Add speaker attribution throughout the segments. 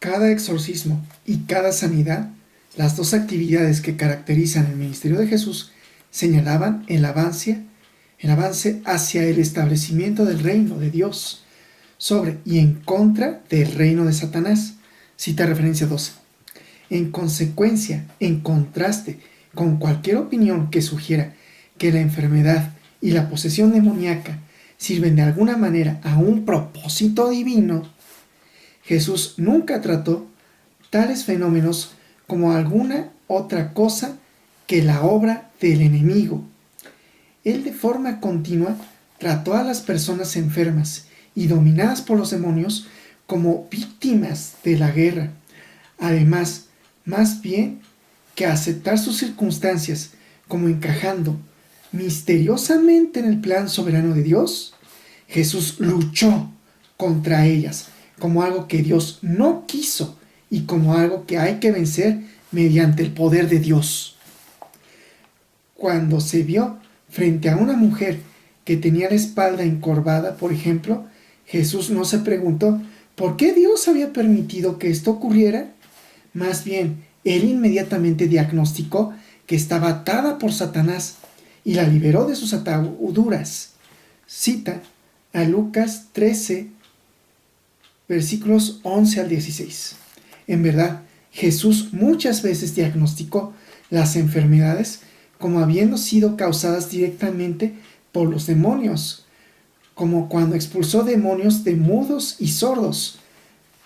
Speaker 1: Cada exorcismo y cada sanidad, las dos actividades que caracterizan el ministerio de Jesús, señalaban el avance hacia el establecimiento del reino de Dios sobre y en contra del reino de Satanás. Cita referencia 12. En consecuencia, en contraste con cualquier opinión que sugiera que la enfermedad y la posesión demoníaca sirven de alguna manera a un propósito divino, Jesús nunca trató tales fenómenos como alguna otra cosa que la obra del enemigo. Él de forma continua trató a las personas enfermas y dominadas por los demonios como víctimas de la guerra. Además, más bien que aceptar sus circunstancias como encajando misteriosamente en el plan soberano de Dios, Jesús luchó contra ellas como algo que Dios no quiso y como algo que hay que vencer mediante el poder de Dios. Cuando se vio frente a una mujer que tenía la espalda encorvada, por ejemplo, Jesús no se preguntó por qué Dios había permitido que esto ocurriera. Más bien, él inmediatamente diagnosticó que estaba atada por Satanás y la liberó de sus ataduras. Cita a Lucas 13, versículos 11 al 16. En verdad, Jesús muchas veces diagnosticó las enfermedades como habiendo sido causadas directamente por los demonios, como cuando expulsó demonios de mudos y sordos.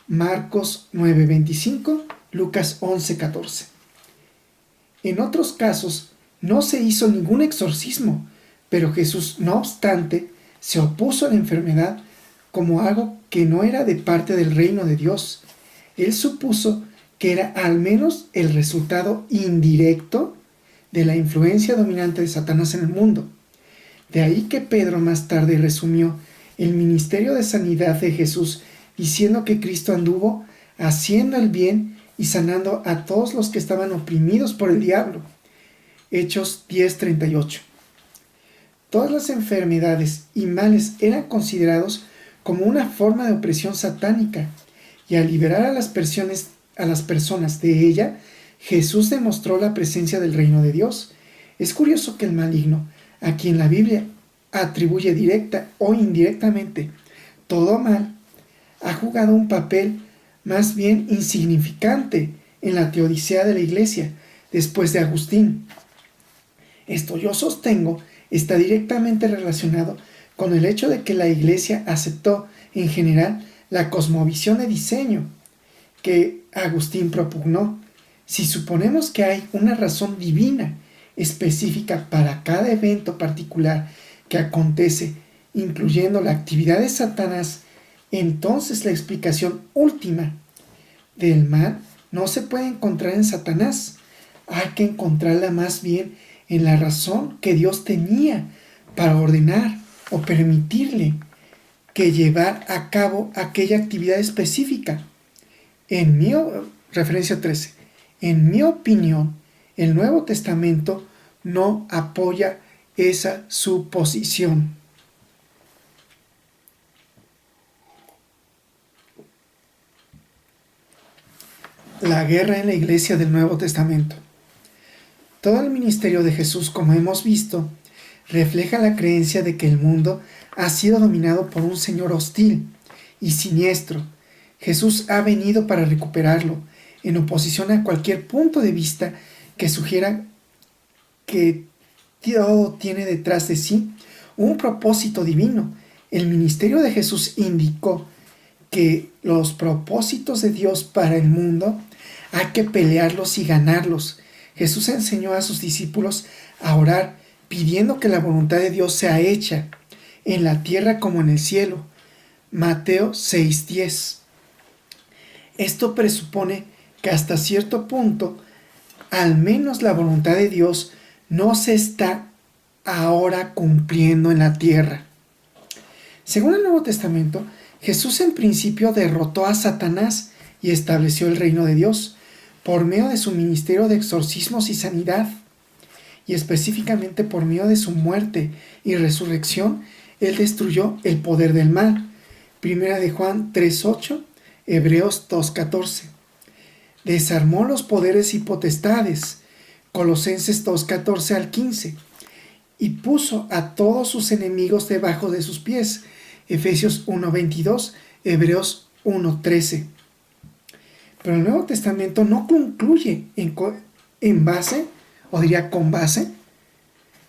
Speaker 1: Marcos 9:25, Lucas 11:14. En otros casos, no se hizo ningún exorcismo, pero Jesús, no obstante, se opuso a la enfermedad como algo que no era de parte del reino de Dios. Él supuso que era al menos el resultado indirecto de la influencia dominante de Satanás en el mundo. De ahí que Pedro más tarde resumió el ministerio de sanidad de Jesús diciendo que Cristo anduvo haciendo el bien y sanando a todos los que estaban oprimidos por el diablo. Hechos 10:38. Todas las enfermedades y males eran considerados como una forma de opresión satánica, y al liberar a las personas de ella, Jesús demostró la presencia del reino de Dios. Es curioso que el maligno, a quien la Biblia atribuye directa o indirectamente todo mal, ha jugado un papel más bien insignificante en la teodicea de la Iglesia después de Agustín. Esto, yo sostengo, está directamente relacionado con el hecho de que la Iglesia aceptó en general la cosmovisión de diseño que Agustín propugnó. Si suponemos que hay una razón divina específica para cada evento particular que acontece, incluyendo la actividad de Satanás, entonces la explicación última del mal no se puede encontrar en Satanás. Hay que encontrarla más bien en la razón que Dios tenía para ordenar o permitirle que llevar a cabo aquella actividad específica. Referencia 13. En mi opinión, el Nuevo Testamento no apoya esa suposición. La guerra en la Iglesia del Nuevo Testamento. Todo el ministerio de Jesús, como hemos visto, refleja la creencia de que el mundo ha sido dominado por un Señor hostil y siniestro. Jesús ha venido para recuperarlo, en oposición a cualquier punto de vista que sugiera que todo tiene detrás de sí un propósito divino. El ministerio de Jesús indicó que los propósitos de Dios para el mundo hay que pelearlos y ganarlos. Jesús enseñó a sus discípulos a orar pidiendo que la voluntad de Dios sea hecha en la tierra como en el cielo. Mateo 6:10. Esto presupone que hasta cierto punto, al menos la voluntad de Dios no se está ahora cumpliendo en la tierra. Según el Nuevo Testamento, Jesús en principio derrotó a Satanás y estableció el reino de Dios por medio de su ministerio de exorcismos y sanidad, y específicamente por medio de su muerte y resurrección. Él destruyó el poder del mal. Primera de Juan 3:8 Hebreos 2:14. Desarmó los poderes y potestades, Colosenses 2:14 al 15. Y puso a todos sus enemigos debajo de sus pies, Efesios 1:22, Hebreos 1:13. Pero el Nuevo Testamento no concluye en base, o diría con base,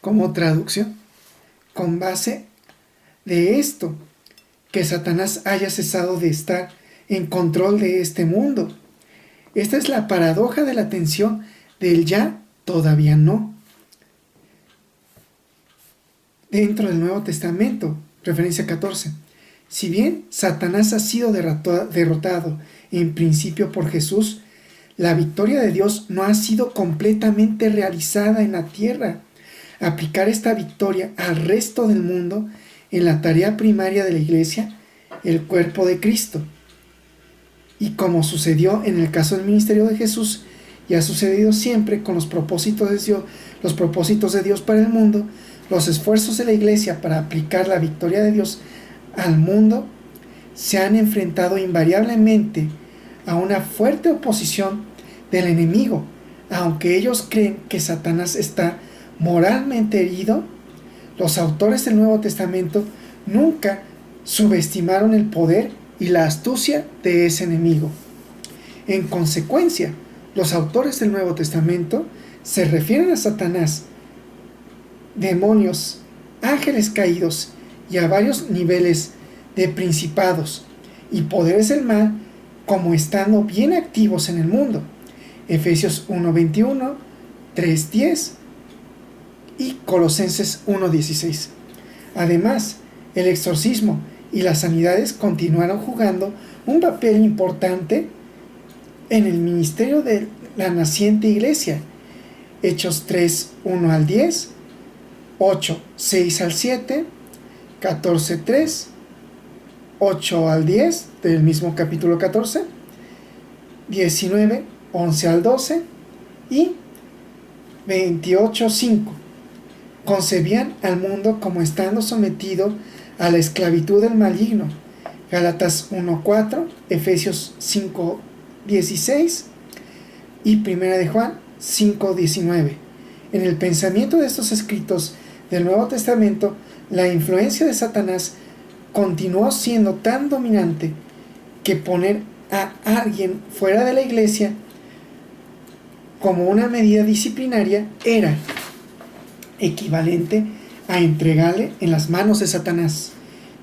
Speaker 1: como traducción, con base de esto, que Satanás haya cesado de estar en control de este mundo. Esta es la paradoja de la tensión del ya, todavía no. Dentro del Nuevo Testamento, referencia 14. Si bien Satanás ha sido derrotado en principio por Jesús, la victoria de Dios no ha sido completamente realizada en la tierra. Aplicar esta victoria al resto del mundo en la tarea primaria de la Iglesia, el cuerpo de Cristo. Y como sucedió en el caso del ministerio de Jesús, y ha sucedido siempre con los propósitos de Dios para el mundo, los esfuerzos de la Iglesia para aplicar la victoria de Dios al mundo se han enfrentado invariablemente a una fuerte oposición del enemigo. Aunque ellos creen que Satanás está moralmente herido, los autores del Nuevo Testamento nunca subestimaron el poder y la astucia de ese enemigo. En consecuencia, los autores del Nuevo Testamento se refieren a Satanás, demonios, ángeles caídos y a varios niveles de principados y poderes del mal como estando bien activos en el mundo. Efesios 1:21, 3:10 y Colosenses 1:16. Además, el exorcismo y las sanidades continuaron jugando un papel importante en el ministerio de la naciente iglesia. Hechos 3:1 al 10, 8:6 al 7, 14:3, 8 al 10 del mismo capítulo 14, 19:11 al 12 y 28:5. Concebían al mundo como estando sometido a la esclavitud del maligno. Gálatas 1:4, Efesios 5:16 y 1 de Juan 5:19. En el pensamiento de estos escritos del Nuevo Testamento, la influencia de Satanás continuó siendo tan dominante que poner a alguien fuera de la iglesia como una medida disciplinaria era equivalente a entregarle en las manos de Satanás.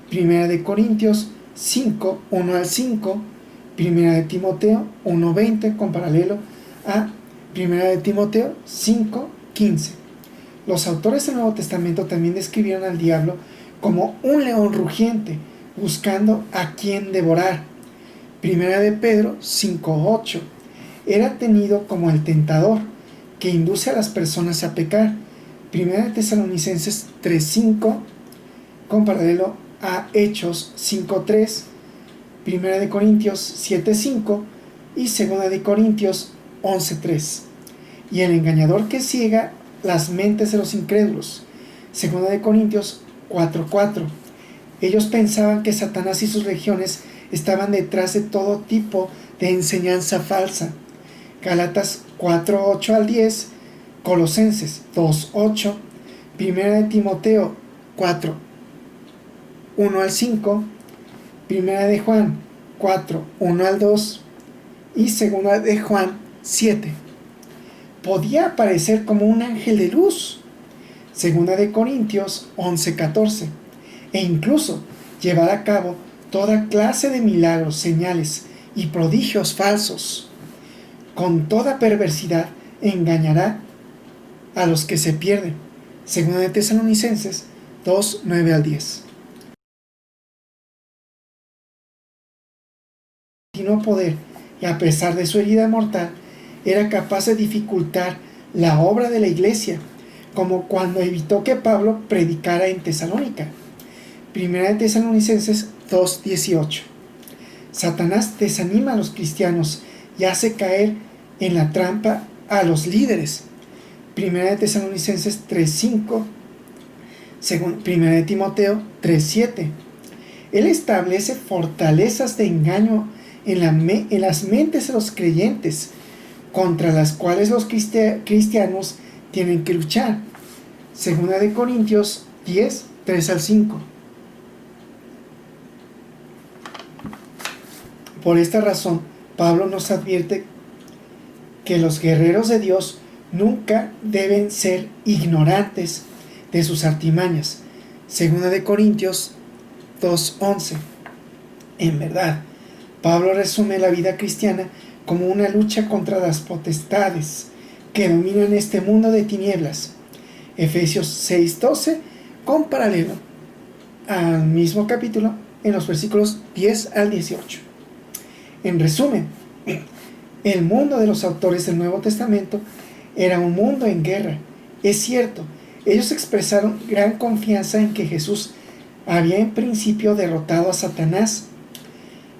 Speaker 1: Primera de Corintios 5, 1 al 5, Primera de Timoteo 1:20, con paralelo a Primera de Timoteo 5:15. Los autores del Nuevo Testamento también describieron al diablo como un león rugiente, buscando a quien devorar. Primera de Pedro 5:8. Era tenido como el tentador, que induce a las personas a pecar. Primera de Tesalonicenses 3:5, con paralelo a Hechos 5:3, Primera de Corintios 7:5 y Segunda de Corintios 11:3. Y el engañador que ciega las mentes de los incrédulos. Segunda de Corintios 4:4. Ellos pensaban que Satanás y sus legiones estaban detrás de todo tipo de enseñanza falsa. Gálatas 4:8 al 10, Colosenses 2:8, Primera de Timoteo 4:1 al 5, Primera de Juan 4:1 al 2 y Segunda de Juan 7. Podía aparecer como un ángel de luz. Segunda de Corintios 11:14. E incluso llevar a cabo toda clase de milagros, señales y prodigios falsos. Con toda perversidad engañará a los que se pierden. Segunda de Tesalonicenses 2:9 al 10. Continuó poder, y a pesar de su herida mortal, era capaz de dificultar la obra de la iglesia, como cuando evitó que Pablo predicara en Tesalónica. Primera de Tesalonicenses 2:18. Satanás desanima a los cristianos y hace caer en la trampa a los líderes. Primera de Tesalonicenses 3:5, Primera de Timoteo 3:7. Él establece fortalezas de engaño en las mentes de los creyentes, contra las cuales los cristianos tienen que luchar. Segunda de Corintios 10, 3 al 5. Por esta razón, Pablo nos advierte que los guerreros de Dios nunca deben ser ignorantes de sus artimañas. Segunda de Corintios 2:11. En verdad, Pablo resume la vida cristiana como una lucha contra las potestades que dominan este mundo de tinieblas. Efesios 6:12, con paralelo al mismo capítulo en los versículos 10 al 18. En resumen, el mundo de los autores del Nuevo Testamento era un mundo en guerra. Es cierto, ellos expresaron gran confianza en que Jesús había en principio derrotado a Satanás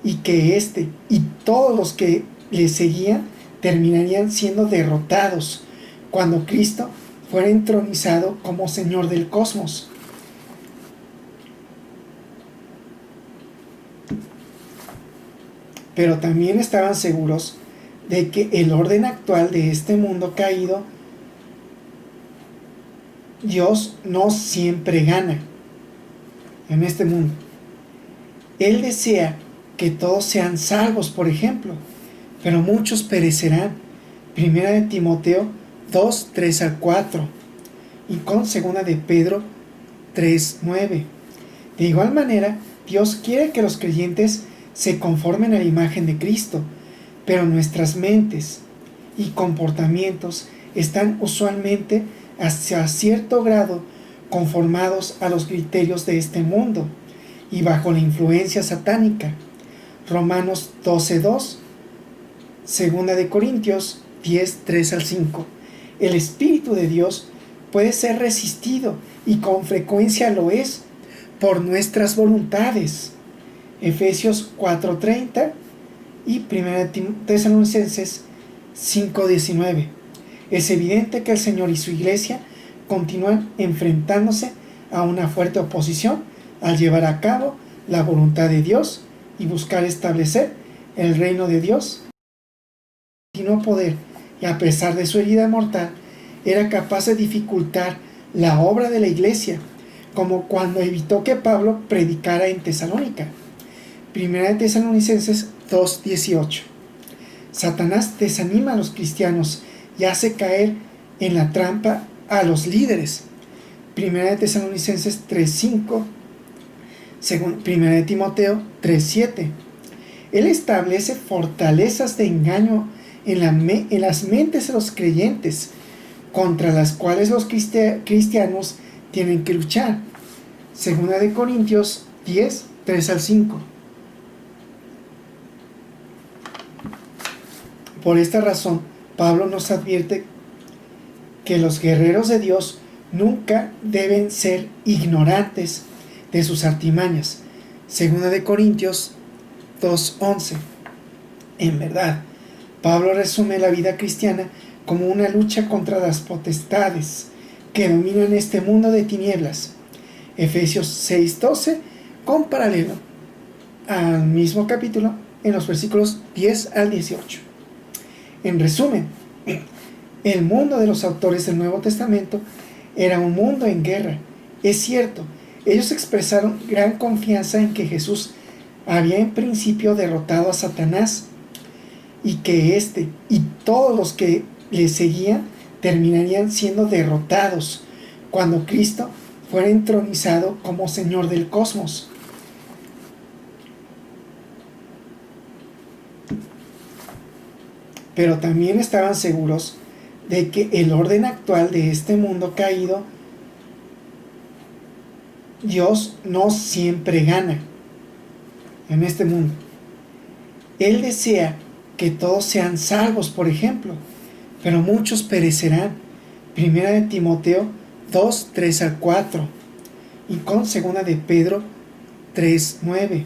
Speaker 1: y que éste y todos los que le seguían terminarían siendo derrotados cuando Cristo fuera entronizado como Señor del cosmos. Pero también estaban seguros de que el orden actual de este mundo caído, Dios no siempre gana en este mundo. Él desea que todos sean salvos, por ejemplo, pero muchos perecerán. Primera de Timoteo 2, 3 al 4 y con segunda de Pedro 3, 9. De igual manera, Dios quiere que los creyentes se conformen a la imagen de Cristo, pero nuestras mentes y comportamientos están usualmente hasta cierto grado conformados a los criterios de este mundo y bajo la influencia satánica. Romanos 12:2, segunda de Corintios 10, 3 al 5. El Espíritu de Dios puede ser resistido y con frecuencia lo es por nuestras voluntades. Efesios 4:30 y 1 Tesalonicenses 5:19. Es evidente que el Señor y su iglesia continúan enfrentándose a una fuerte oposición al llevar a cabo la voluntad de Dios y buscar establecer el reino de Dios. Continuó poder, y a pesar de su herida mortal, era capaz de dificultar la obra de la iglesia, como cuando evitó que Pablo predicara en Tesalónica. Primera de Tesalonicenses 2:18. Satanás desanima a los cristianos y hace caer en la trampa a los líderes. Primera de Tesalonicenses 3:5. Primera de Timoteo 3:7. Él establece fortalezas de engaño en las mentes de los creyentes, contra las cuales los cristianos tienen que luchar. Segunda de Corintios 10, 3 al 5. Por esta razón, Pablo nos advierte que los guerreros de Dios nunca deben ser ignorantes de sus artimañas. Segunda de Corintios 2:11. En verdad, Pablo resume la vida cristiana como una lucha contra las potestades que dominan este mundo de tinieblas. Efesios 6:12, con paralelo al mismo capítulo en los versículos 10 al 18. En resumen, el mundo de los autores del Nuevo Testamento era un mundo en guerra. Es cierto, ellos expresaron gran confianza en que Jesús había en principio derrotado a Satanás y que éste y todos los que le seguían terminarían siendo derrotados cuando Cristo fuera entronizado como Señor del cosmos. Pero también estaban seguros de que el orden actual de este mundo caído, Dios no siempre gana en este mundo. Él desea que todos sean salvos, por ejemplo, pero muchos perecerán. Primera de Timoteo 2, 3 al 4 y con segunda de Pedro 3, 9.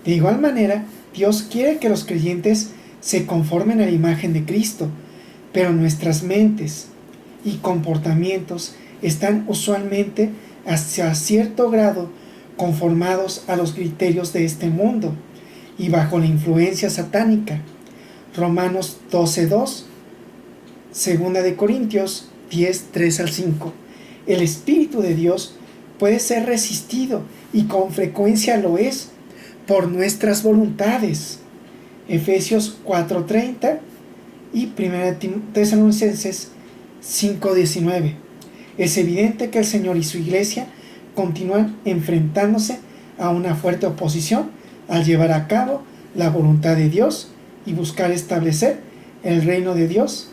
Speaker 1: De igual manera, Dios quiere que los creyentes se conformen a la imagen de Cristo, pero nuestras mentes y comportamientos están usualmente hasta cierto grado conformados a los criterios de este mundo y bajo la influencia satánica. Romanos 12:2, Segunda de Corintios 10:3 al 5. El Espíritu de Dios puede ser resistido, y con frecuencia lo es, por nuestras voluntades. Efesios 4:30 y 1 Tesalonicenses 5:19. Es evidente que el Señor y su Iglesia continúan enfrentándose a una fuerte oposición al llevar a cabo la voluntad de Dios y buscar establecer el reino de Dios